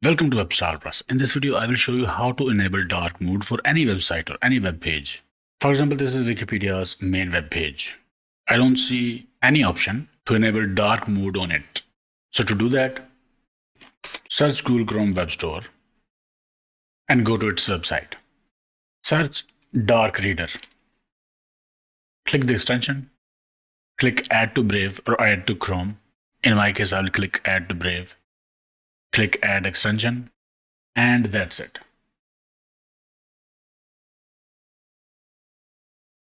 Welcome to WebStar Plus. In this video, I will show you how to enable dark mode for any website or any web page. For example, this is Wikipedia's main web page. I don't see any option to enable dark mode on it. So to do that, search Google Chrome Web Store and go to its website. Search Dark Reader. Click the extension. Click Add to Brave or Add to Chrome. In my case, I will click Add to Brave. Click Add Extension, and that's it.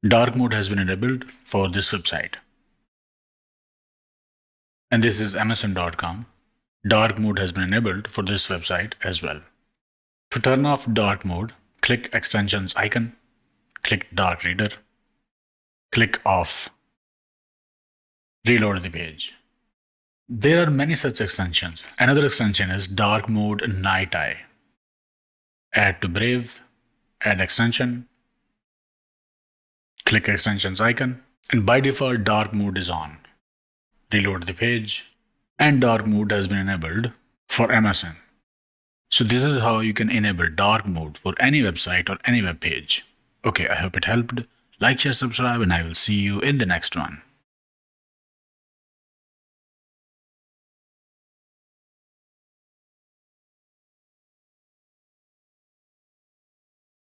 Dark mode has been enabled for this website. And this is Amazon.com. Dark mode has been enabled for this website as well. To turn off dark mode, click Extensions icon, click Dark Reader, click Off. Reload the page. There are many such extensions. Another extension is Dark Mode Night Eye. Add to Brave, add extension, click extensions icon, and by default dark mode is on. Reload the page, and dark mode has been enabled for Amazon. So this is how you can enable dark mode for any website or any web page. Okay, I hope it helped. Like, share, subscribe, and I will see you in the next one.